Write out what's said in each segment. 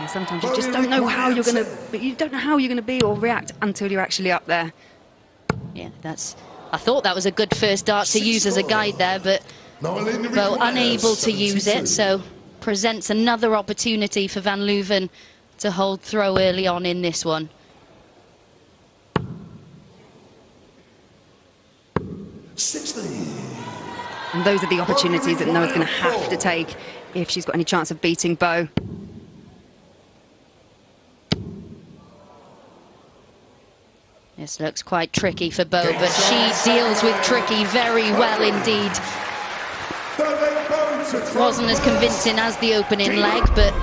sometimes you just don't know how you're going to be or react until you're actually up there. Yeah, I thought that was a good first dart to use as a guide there, but Bo unable to use it, so presents another opportunity for Van Leuven to hold throw early on in this one. And those are the opportunities that Noa's going to have to take if she's got any chance of beating Bo. This looks quite tricky for Bo, but she deals with tricky very well indeed. Wasn't as convincing as the opening leg, but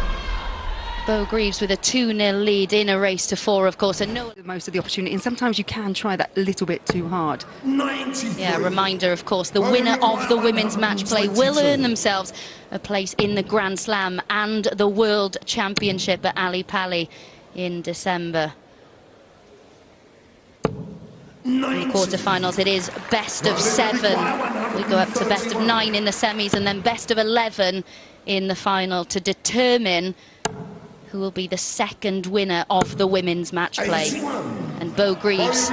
Bo Greaves with a 2-0 lead in a race to 4, of course, and no most of the opportunity, and sometimes you can try that a little bit too hard. Yeah, reminder, of course, the winner of the women's match play will earn themselves a place in the Grand Slam and the World Championship at Ali Pali in December. In the quarterfinals, it is best of 7. We go up to best of 9 in the semis and then best of 11 in the final to determine who will be the second winner of the women's match play. And Bo Greaves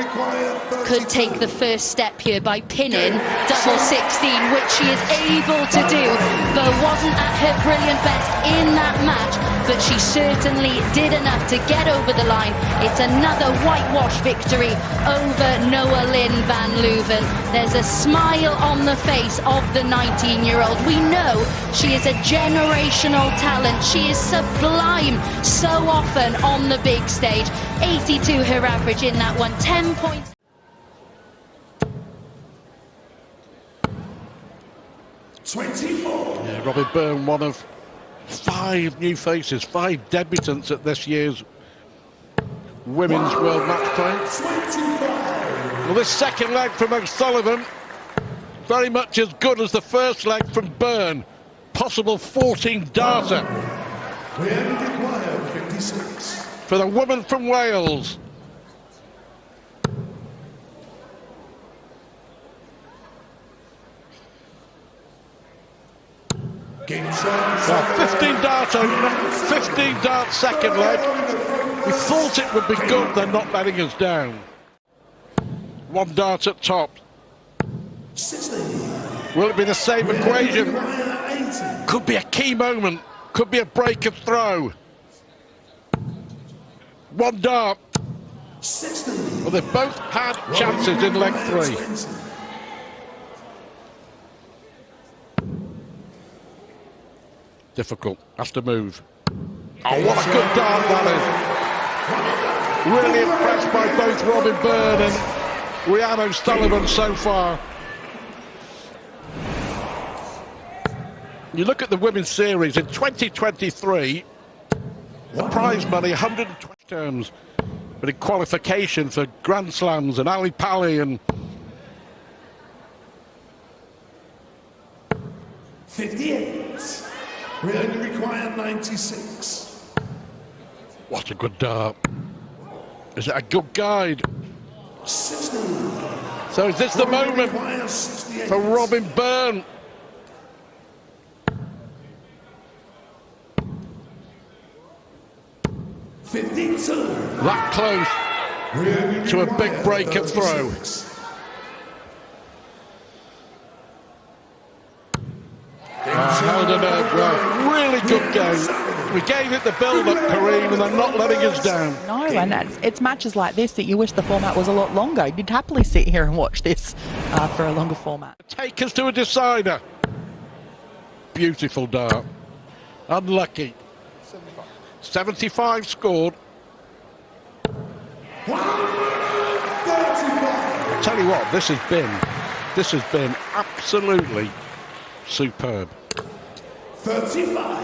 could take the first step here by pinning double 16, which she is able to do. Bo wasn't at her brilliant best in that match, but she certainly did enough to get over the line. It's another whitewash victory over Noa-Lynn Van Leuven. There's a smile on the face of the 19-year-old. We know she is a generational talent. She is sublime so often on the big stage. 82 her average in that one, 10 points. Yeah, Robyn Byrne, one of 5 new faces, 5 debutants at this year's Women's World Match Play. Well, this second leg from O'Sullivan, very much as good as the first leg from Byrne. Possible 14-darter. For the woman from Wales. Well, 15 dart second leg. We thought it would be good, they're not letting us down. 1 dart at top. Will it be the same equation? Could be a key moment, could be a break of throw. 1 dart. Well, they've both had chances in leg 3. Difficult, has to move. Oh, what a good dart that is. Really impressed by both Robyn Byrne and Rhian O'Sullivan so far. You look at the women's series in 2023, the prize money 120 terms, but in qualification for Grand Slams and Ali Pali and 58. We only require 96. What a good dart. Is it a good guide? 60. So is this the moment for Robyn Byrne? That close to a big break and throw. Held a nerve well. Really good game. We gave it the build-up, Kareem, and they're not letting us down. No, and it's matches like this that you wish the format was a lot longer. You'd happily sit here and watch this for a longer format. Take us to a decider. Beautiful dart. Unlucky. 75 scored. I'll tell you what, this has been absolutely superb. 35.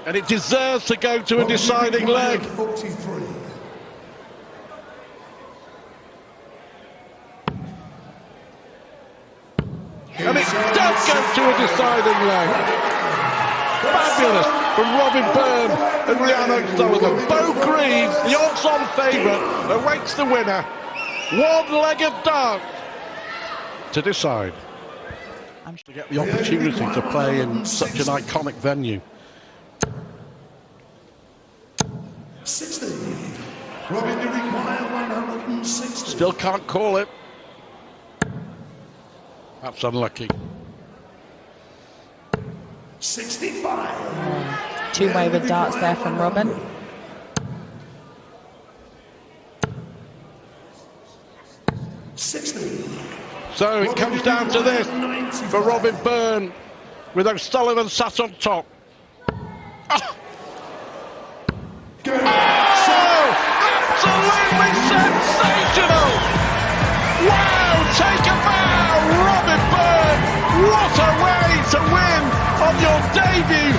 And it deserves to go to a deciding leg. 43. And it does go to a deciding leg. Fabulous from Robyn Byrne and Rhian O'Sullivan. Bo Greaves, the odds-on favourite, awaits the winner. 1 leg of dart to decide. To get the opportunity to play in such an iconic venue. 60. Robyn, you require 160. Still can't call it. That's unlucky. 65. Two wayward darts there from Robyn. So it comes down to this for Robyn Byrne with O'Sullivan sat on top. Oh! So absolutely sensational! Wow, take a bow, Robyn Byrne! What a way to win on your debut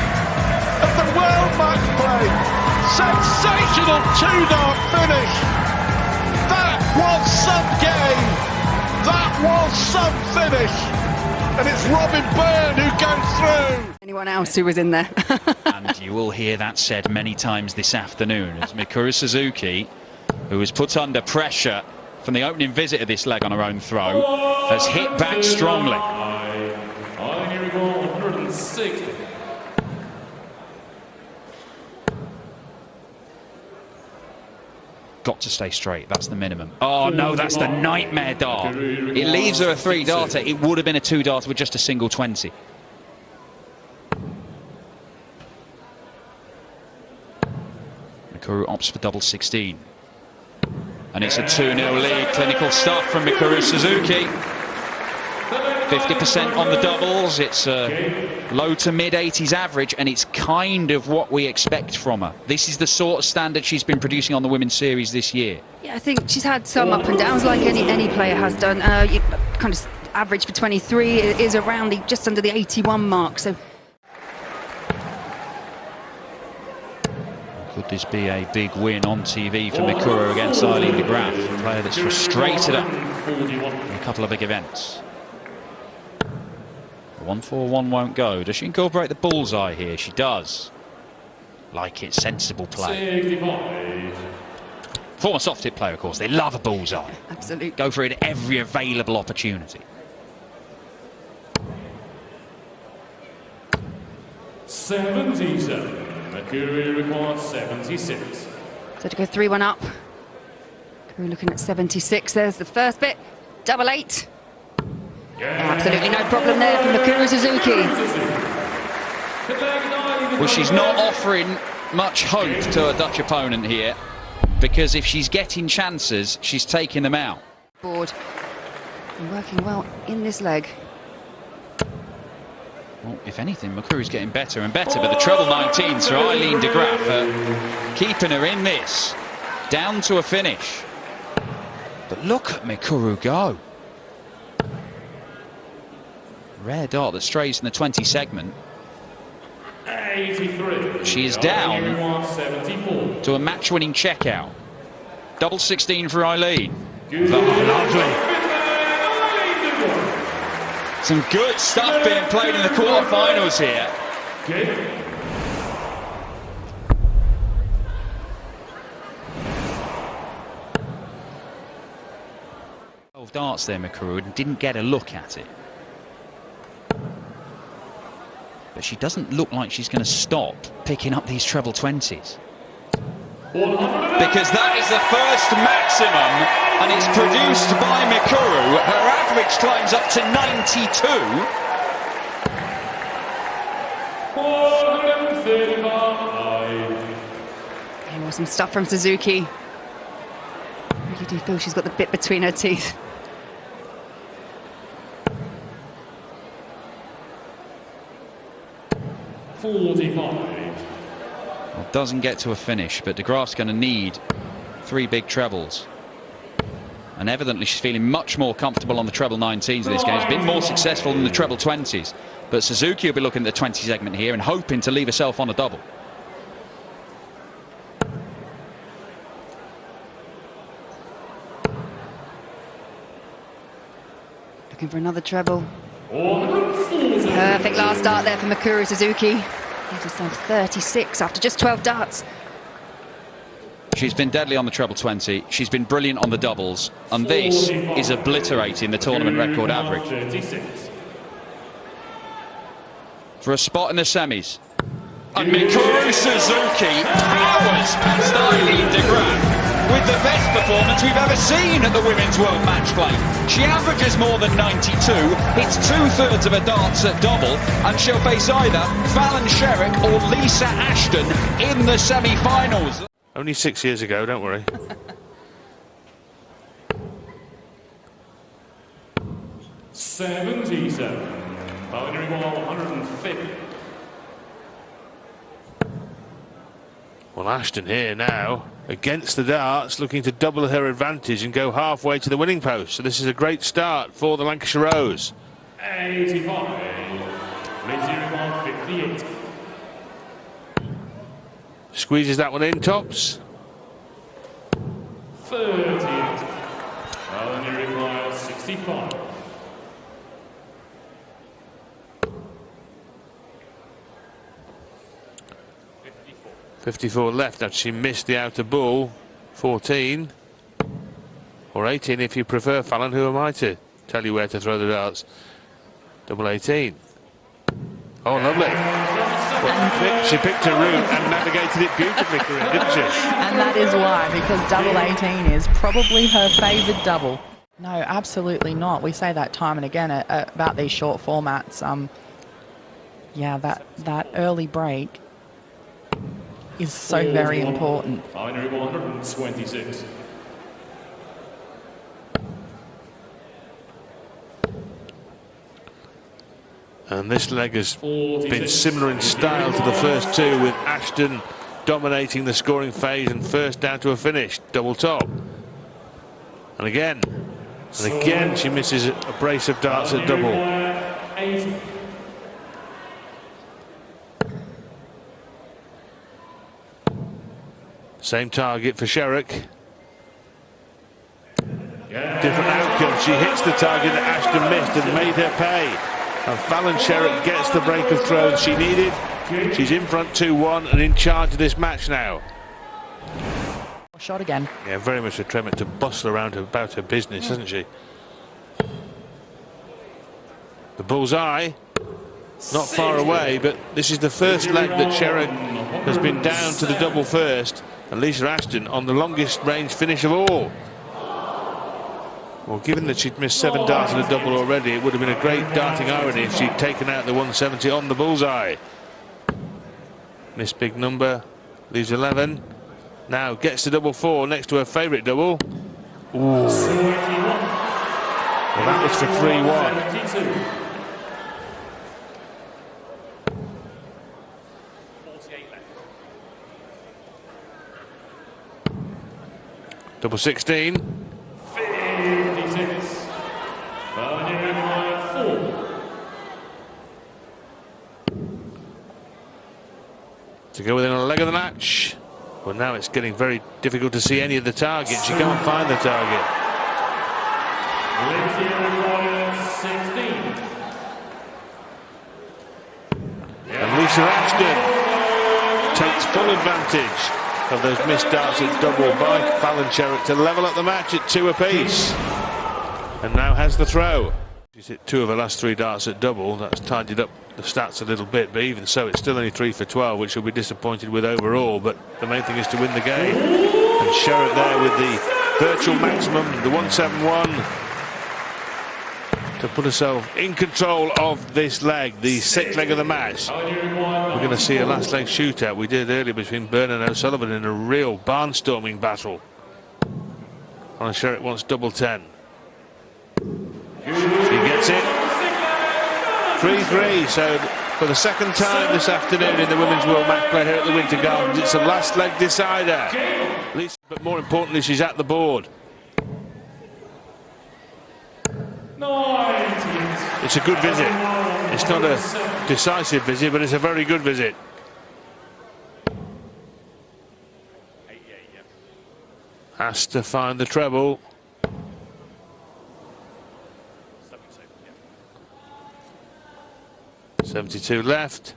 at the World Matchplay! Sensational two-dart finish! That was some game! That was some finish! And it's Robyn Byrne who goes through! Anyone else who was in there? And you will hear that said many times this afternoon as Mikuru Suzuki, who was put under pressure from the opening visit of this leg on her own throw, has hit back strongly. Got to stay straight, that's the minimum. Oh no, that's the nightmare dart. It leaves her a 3-darter. It would have been a 2-darter with just a single 20. Mikuru opts for double 16. And it's a 2-0 lead. Clinical stuff from Mikuru Suzuki. 50% on the doubles. It's a low to mid 80s average, and it's kind of what we expect from her. This is the sort of standard she's been producing on the Women's Series this year. Yeah, I think she's had some up and downs like any player has done. Kind of average for 23 is around just under the 81 mark. So could this be a big win on TV for Mikuru against Aileen de Graaf, a player that's frustrated her in a couple of big events? 1-4-1 won't go. Does she incorporate the bullseye here? She does. Like it, sensible play. Former soft hit player, of course. They love a bullseye. absolutely. Go for it at every available opportunity. 77. Mikuru requires 76. So to go 3-1 up. We're looking at 76. There's the first bit. Double 8. Absolutely no problem there for Mikuru Suzuki. Well, she's not offering much hope to a Dutch opponent here, because if she's getting chances, she's taking them out. Board. And working well in this leg. Well, if anything, Mikuru's getting better and better, but the treble 19s for Aileen de Graaf keeping her in this, down to a finish. But look at Mikuru go. Rare dart that strays in the 20 segment. 83. She is down to a match-winning checkout. Double 16 for Aileen. Lovely. Some good stuff being played in the quarterfinals here. 12 darts there, Mikuru, and didn't get a look at it. But she doesn't look like she's going to stop picking up these treble 20s. Because that is the first maximum, and it's produced by Mikuru. Her average climbs up to 92. 435. Awesome stuff from Suzuki. I really do feel she's got the bit between her teeth. Well, doesn't get to a finish, but de Graaf's going to need 3 big trebles. And evidently she's feeling much more comfortable on the treble 19s in this game. She's been more successful than the treble 20s. But Suzuki will be looking at the 20 segment here and hoping to leave herself on a double. Looking for another treble. Perfect last dart there for Mikuru Suzuki. He's herself 36 after just 12 darts. She's been deadly on the treble 20. She's been brilliant on the doubles. And this is obliterating the tournament record average. 36. For a spot in the semis. And Mikuru Suzuki powers past with the best performance we've ever seen at the Women's World Matchplay. She averages more than 92, hits 2/3 of her darts at double, and she'll face either Fallon Sherrock or Lisa Ashton in the semi-finals. Only 6 years ago, don't worry. 77. Boundary wall 150. Well, Ashton here now, against the darts, looking to double her advantage and go halfway to the winning post. So this is a great start for the Lancashire Rose. 85. Boundary wall 58. Squeezes that one in, tops. 38. Boundary wall 65. 54 left after she missed the outer ball. 14 or 18 if you prefer, Fallon. Who am I to tell you where to throw the darts? Double 18. Oh, lovely. Well, she picked her route and navigated it beautifully, Corinne, didn't she? And that is why, because double 18 is probably her favoured double. No, absolutely not. We say that time and again about these short formats. Yeah, that early break is so very important. Boundary wall 126. And this leg has been similar in style to the first two, with Ashton dominating the scoring phase and first down to a finish, double top. And again she misses a brace of darts at double. 80. Same target for Sherrock. Different outcome. She hits the target that Ashton missed and made her pay. And Fallon Sherrock gets the break of throws she needed. She's in front 2-1 and in charge of this match now. Shot again. Yeah, very much determined to bustle around about her business, hasn't she? The bullseye, not far away, but this is the first leg that Sherrock has been down to the double first, and Lisa Ashton on the longest range finish of all. Well, given that she'd missed 7 darts at a double already, it would have been a great darting irony if she'd taken out the 170 on the bullseye. Missed big number, leaves 11. Now gets to double 4 next to her favourite double. Ooh. Well, that was for 3-1. Double 16. 56. Boundary wall 4. To go within a leg of the match. Well, now it's getting very difficult to see any of the targets. You can't find the target. 16. And Lisa Ashton takes full advantage of those missed darts at double by Fallon Sherrock to level up the match at 2 apiece. And now has the throw. She's hit 2 of her last 3 darts at double. That's tidied up the stats a little bit, but even so it's still only 3 for 12, which she'll be disappointed with overall. But the main thing is to win the game. And Sherrock there with the virtual maximum, the 171, to put herself in control of this leg, the 6th leg of the match. We're going to see a last leg shootout. We did earlier between Byrne and O'Sullivan in a real barnstorming battle. And Sherrock wants double 10. She gets it. 3-3. So for the second time this afternoon in the Women's World Matchplay here at the Winter Gardens, it's a last leg decider. But more importantly, she's at the board. 90. It's a good visit. It's not a decisive visit, but it's a very good visit. Has to find the treble. .72 left.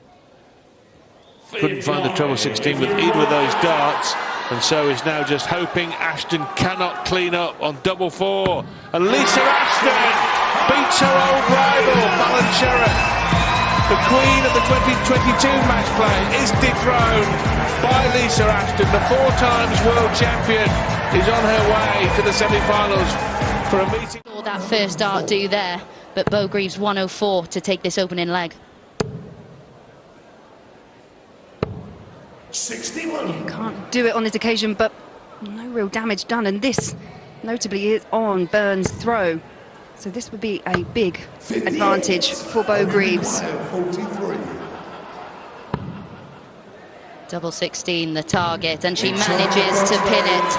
Couldn't find the treble 16 with either of those darts, and so is now just hoping Ashton cannot clean up on double 4. And Lisa Ashton beats her old rival, Fallon Sherrock. The queen of the 2022 match play is dethroned by Lisa Ashton, the 4 times world champion. is on her way to the semi-finals for a meeting. Saw that first dart do there, but Bo Greaves 104 to take this opening leg. 61. Can't do it on this occasion, but no real damage done. And this, notably, is on Byrne's throw. So this would be a big advantage for Bo Greaves. 43. Double 16 the target, and she manages to pin it.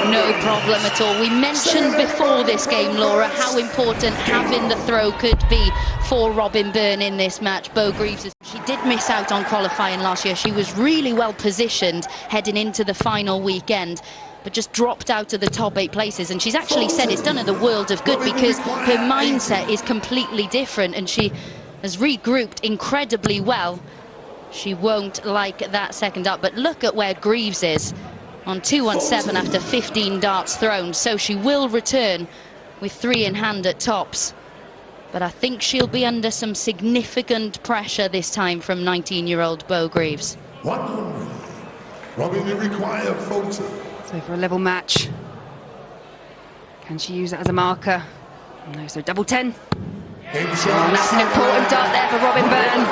No problem at all. We mentioned before this game, Laura, how important having the throw could be for Robyn Byrne in this match. Bo Greaves, she did miss out on qualifying last year. She was really well positioned heading into the final weekend, but just dropped out of the top 8 places. And she's actually said it's done her the world of good because her mindset is completely different, and she has regrouped incredibly well. She won't like that second up, but look at where Greaves is on 217 after 15 darts thrown. So she will return with 3 in hand at tops, but I think she'll be under some significant pressure this time from 19-year-old Bo Greaves. 100. Robyn, you require 40. So for a level match, can she use that as a marker? No, so double 10. And that's an important dart there for Robyn Byrne.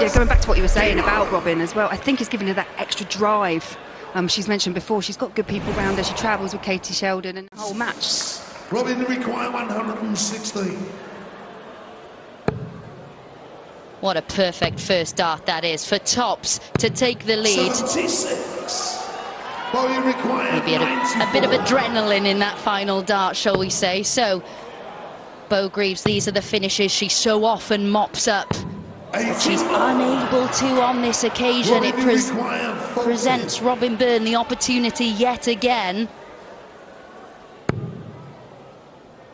Yeah, going back to what you were saying about Robyn as well, I think it's given her that extra drive. She's mentioned before, she's got good people around her. She travels with Katie Sheldon and the whole match. Robyn, you require 160. What a perfect first dart that is for tops to take the lead. 76. Well, you require Maybe a bit of adrenaline in that final dart, shall we say. So, Bo Greaves, these are the finishes she so often mops up. She's unable to on this occasion. It presents Robyn Byrne the opportunity yet again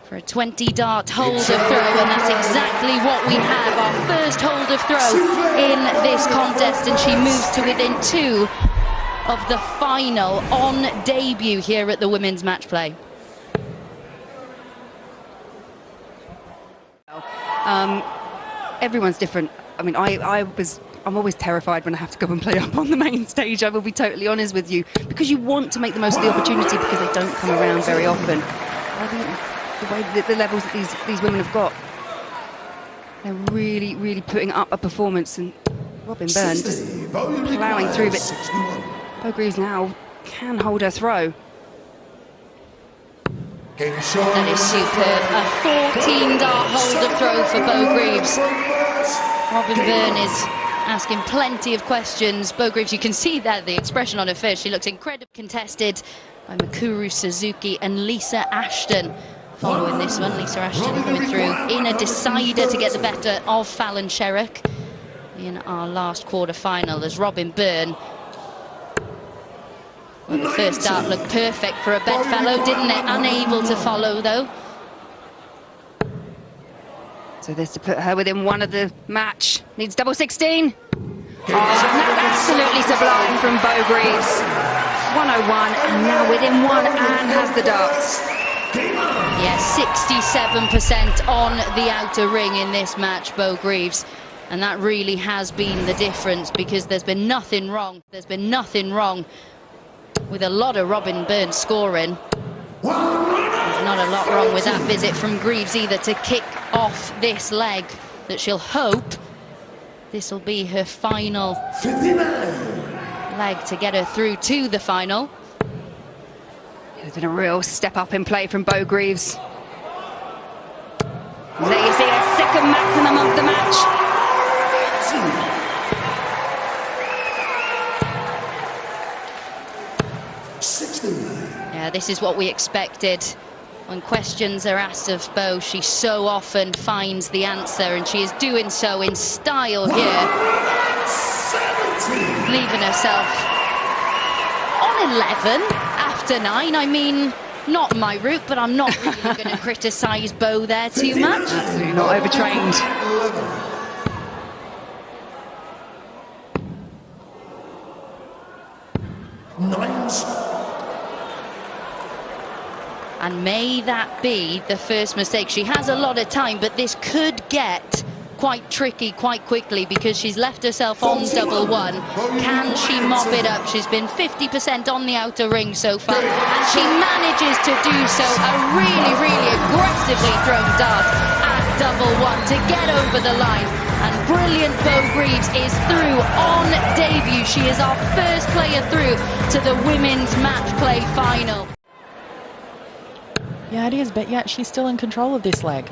for a 20-dart hold of throw, and that's exactly what we have. Our first hold of throw in this contest, and she moves to within 2 of the final on debut here at the Women's Matchplay. Everyone's different. I mean, I'm always terrified when I have to go and play up on the main stage. I will be totally honest with you, because you want to make the most of the opportunity, because they don't come around very often. I think the way that the levels that these women have got, they're really putting up a performance, and Robyn Byrne just ploughing through. But Bo Greaves now can hold her throw. That is superb. A 14-dart hold of throw for Bo Greaves. Robyn Byrne is asking plenty of questions. Bo Greaves, you can see that, the expression on her face. She looks incredibly contested by Mikuru, Suzuki and Lisa Ashton. Following this one, Lisa Ashton coming through in a decider to get the better of Fallon Sherrock in our last quarter-final, as Robyn Byrne. Well, the first dart looked perfect for a bedfellow, didn't it? Unable to follow, though. So this to put her within 1 of the match. Needs double 16. Oh, that's absolutely sublime from Bo Greaves. 101, and now within 1 and has the darts. Yeah, 67% on the outer ring in this match, Bo Greaves. And that really has been the difference, because there's been nothing wrong. There's been nothing wrong with a lot of Robyn Byrne scoring. There's not a lot wrong with that visit from Greaves either to kick off this leg, that she'll hope this will be her final leg to get her through to the final. There's been a real step up in play from Bo Greaves. There you see a second maximum of the match. Yeah, this is what we expected. When questions are asked of Bo, she so often finds the answer, and she is doing so in style here. Leaving herself on 11 after 9. I mean, not my route, but I'm not really going to criticise Bo there too much. Absolutely not overtrained. And may that be the first mistake. She has a lot of time, but this could get quite tricky quite quickly because she's left herself on double one. Can she mop it up? She's been 50% on the outer ring so far, and she manages to do so. A really, really aggressively thrown dart at double one to get over the line. And brilliant Greaves is through on debut. She is our first player through to the women's match play final. Yeah, it is, but yet she's still in control of this leg.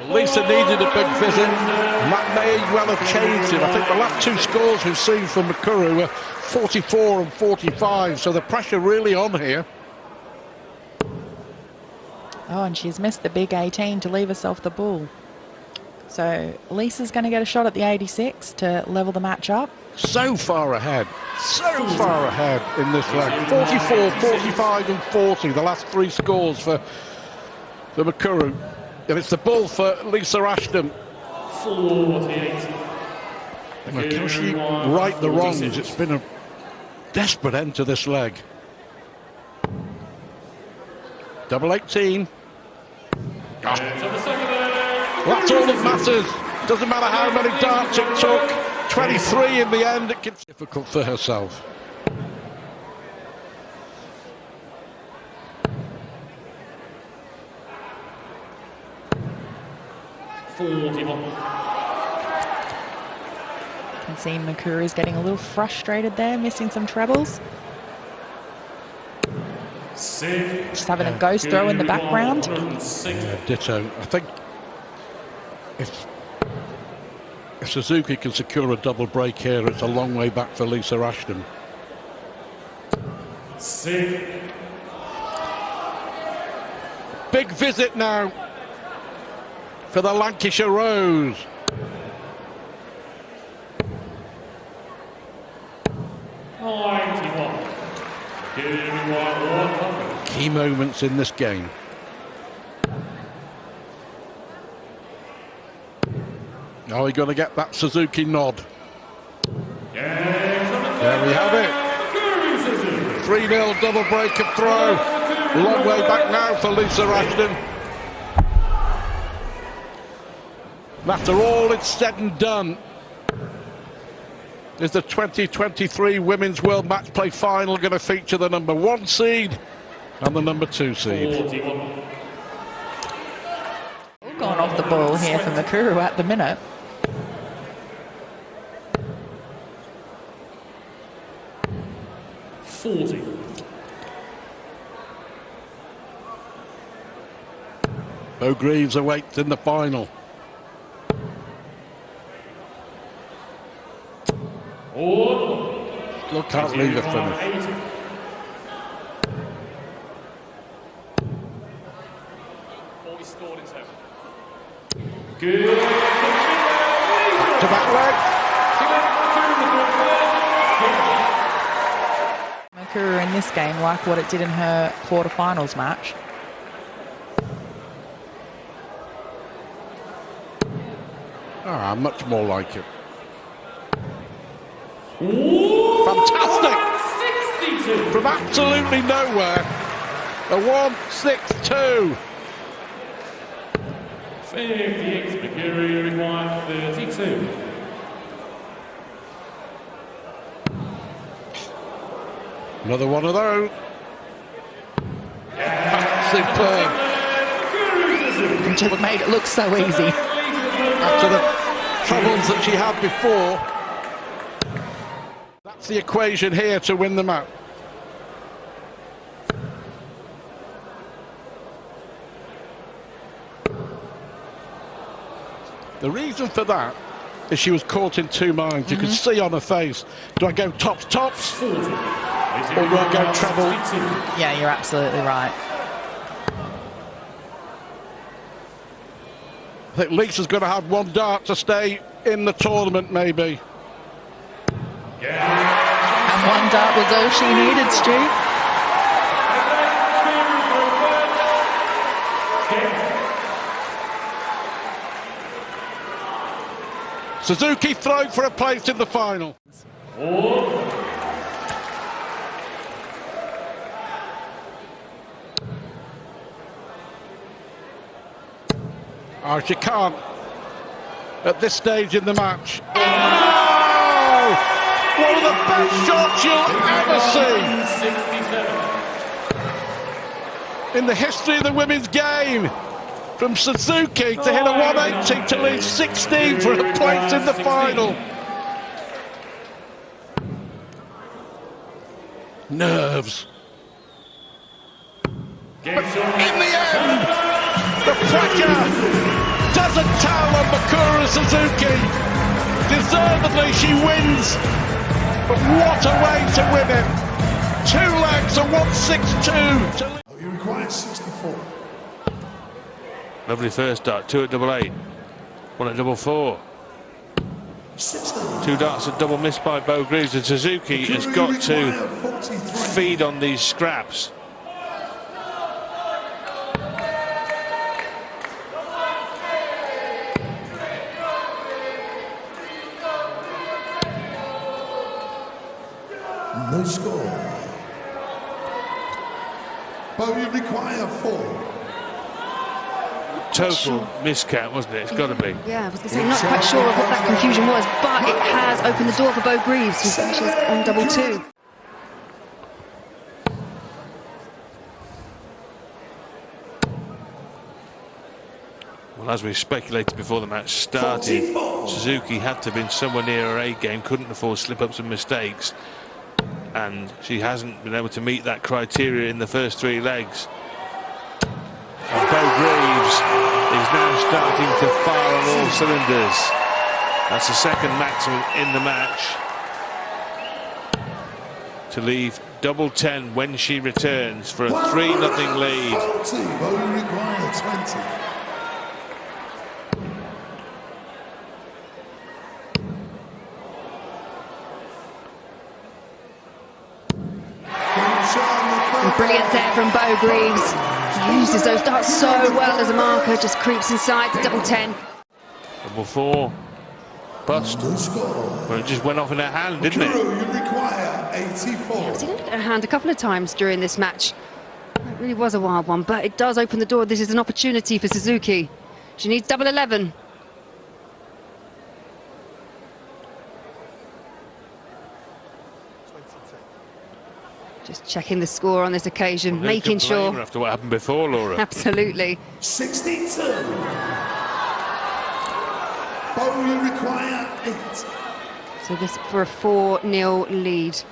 Lisa needed a big visit, and that may well have changed it. I think the last two scores we've seen from Mikuru were 44 and 45, so the pressure really on here. Oh, and she's missed the big 18 to leave herself the ball. So Lisa's going to get a shot at the 86 to level the match up. So far ahead in this leg. 44, 45 and 40, the last three scores for Mikuru. And it's the ball for Lisa Ashton. 48. Can she right the wrongs? It's been a desperate end to this leg. Double 18. That's all that matters. Doesn't matter how many darts it took. 23 in the end. It gets difficult for herself. Can see Mikuru is getting a little frustrated there, missing some trebles. Just having a ghost throw in the background. Yeah, ditto. I think if Suzuki can secure a double break here, it's a long way back for Lisa Ashton. Big visit now for the Lancashire Rose. Key moments in this game. Are we going to get that Suzuki nod? There we have it. 3-0 double break of throw. Long way back now for Lisa Ashton. After all it's said and done, is the 2023 Women's World Match Play Final going to feature the number 1 seed and the number 2 seed. Gone off the ball here for Mikuru at the minute. Greaves awaits in the final. Still can't leave a finish. Good. To back leg. Mikuru in this game like what it did in her quarterfinals match. Much more like it. Fantastic! From absolutely nowhere. A 1-6-2. 58, Mikuru required 32. Another one of those. Superb. It just made it look so easy. After the troubles that she had before, that's the equation here to win the match. The reason for that is she was caught in two minds. You could see on her face, do I go tops, or do I go treble? Yeah, you're absolutely right. I think Lisa's going to have one dart to stay in the tournament, maybe. And one dart was all she needed, Stu. Suzuki thrown for a place in the final. Oh, she can't. At this stage in the match. Oh! One of the best shots you'll ever see in the history of the women's game. From Suzuki to hit a 180 to lead 16 for a place in the final. Nerves. But in the end, the pressure doesn't tell on Mikuru Suzuki. Deservedly she wins, but what a way to win it. 2 legs, a 162. You require 64. Lovely first dart, 2 at double 8, 1 at double 4. 2 darts at double missed by Bo Greaves, and Suzuki has got to feed on these scraps. No score. Bo, you require 4. Total miscount, wasn't it? It's got to be. Yeah, I was going to say, I'm not quite sure of what that confusion was, but it has opened the door for Bo Greaves, who's actually on double 2. Well, as we speculated before the match started, Suzuki had to have been somewhere near her A game, couldn't afford slip-ups and mistakes, and she hasn't been able to meet that criteria in the first 3 legs. And Bo Greaves is now starting to fire on all cylinders. That's the second maximum in the match. To leave double 10 when she returns for a 3-0 lead. Bo, you require 20. Brilliant there from Bo Greaves. He uses those darts so well as a marker, just creeps inside the double 10. Double 4. Bust. Well, it just went off in her hand, didn't it? You require 84. Yeah, I've seen it look at her hand a couple of times during this match. It really was a wild one, but it does open the door. This is an opportunity for Suzuki. She needs double 11. Just checking the score on this occasion, making sure. After what happened before, Laura. Absolutely. 62. Bo, you require 8. So this for a 4-0 lead.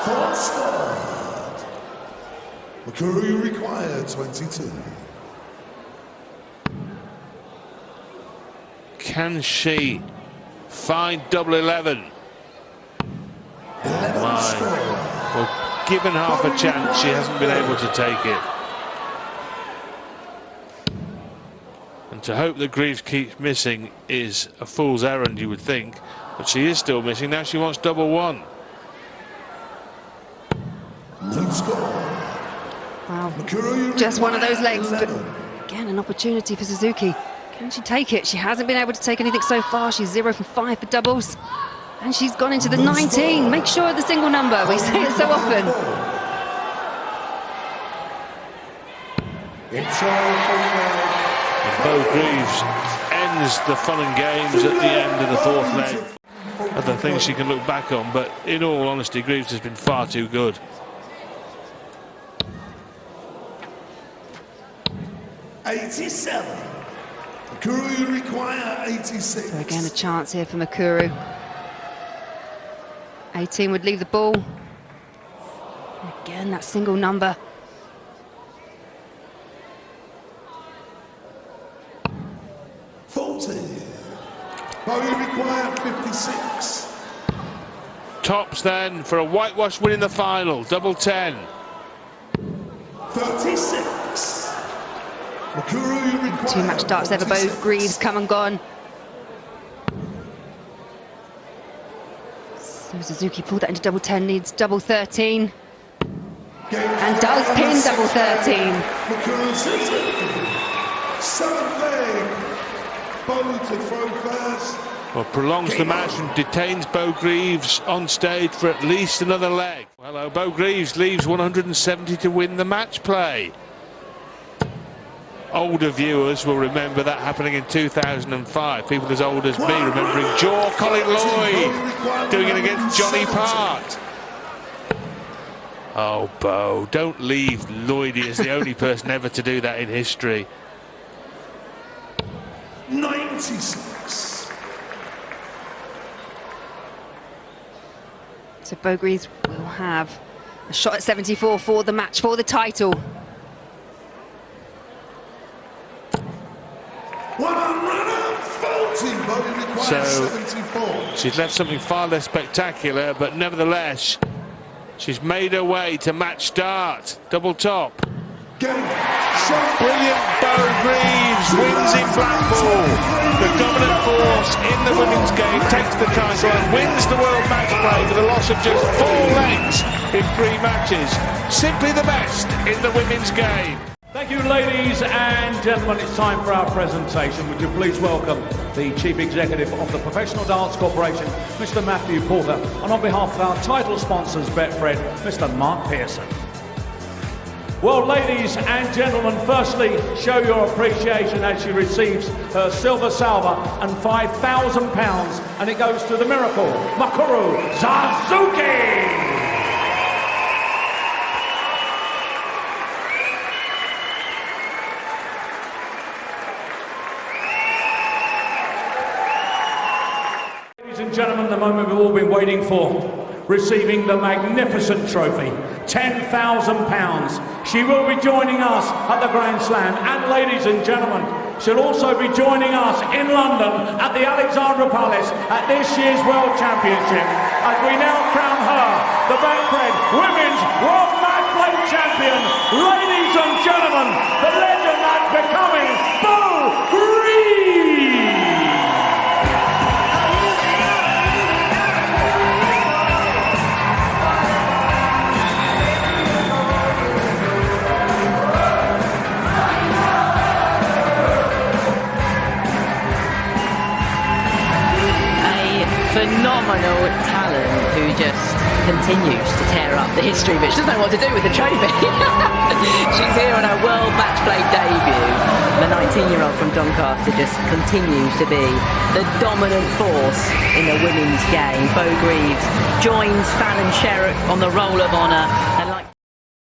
Fourth start. Mikuru, you require 22. Can she find double 11? Well, given half a chance, she hasn't been able to take it. And to hope that Greaves keeps missing is a fool's errand, you would think. But she is still missing. Now she wants double 1. No score. Wow. Mikuru, you Just one of those legs, but 11. again, an opportunity for Suzuki. Can she take it? She hasn't been able to take anything so far. She's 0 from 5 for doubles. And she's gone into the 19. Make sure of the single number. We say it so often. And Bo Greaves ends the fun and games at the end of the 4th leg. Other things she can look back on, but in all honesty, Greaves has been far too good. Mikuru, you require 86. So again, a chance here for Mikuru. 18 would leave the ball. Again, that single number. Bo, you require 56. Tops then for a whitewash win in the final, double 10. 36. Mikuru, you require 2 match darts ever. Bo Greaves come and gone. So Suzuki pulled that into double 10, needs double 13. And does pin double 13. Mikuru, 7th leg. Bo to throw first. Well, prolongs the match and detains Bo Greaves on stage for at least another leg. Hello, Bo Greaves leaves 170 to win the match play. Older viewers will remember that happening in 2005. People as old as me remembering Colin Lloyd doing it against Johnny Part. Oh, Bo, don't leave Lloydie as the only person ever to do that in history. 96. So Bo Greaves will have a shot at 74 for the match, for the title. 140. Bogey requires 74. She's left something far less spectacular, but nevertheless, she's made her way to match start. Double top. Brilliant Bo Greaves wins in Blackpool. The dominant force in the women's game takes the title and wins the World Match Play with a loss of just 4 legs in 3 matches. Simply the best in the women's game. Thank you, ladies and gentlemen. It's time for our presentation. Would you please welcome the Chief Executive of the Professional Dance Corporation, Mr. Matthew Porter, and on behalf of our title sponsors, Betfred, Mr. Mark Pearson. Well, ladies and gentlemen, firstly, show your appreciation as she receives her silver salver and £5,000, and it goes to the miracle, Mikuru Suzuki! Ladies and gentlemen, the moment we've all been waiting for, receiving the magnificent trophy, £10,000. She will be joining us at the Grand Slam, and ladies and gentlemen, she'll also be joining us in London at the Alexandra Palace at this year's World Championship, as we now crown her the Betfred Women's World Match Play Champion. Ladies and gentlemen, the legend that's becoming Bo Greaves! Phenomenal talent who just continues to tear up the history, but she doesn't know what to do with the trophy. She's here on her World Match Play debut. The 19-year-old from Doncaster just continues to be the dominant force in the women's game. Bo Greaves joins Fallon Sherrock on the Roll of Honour.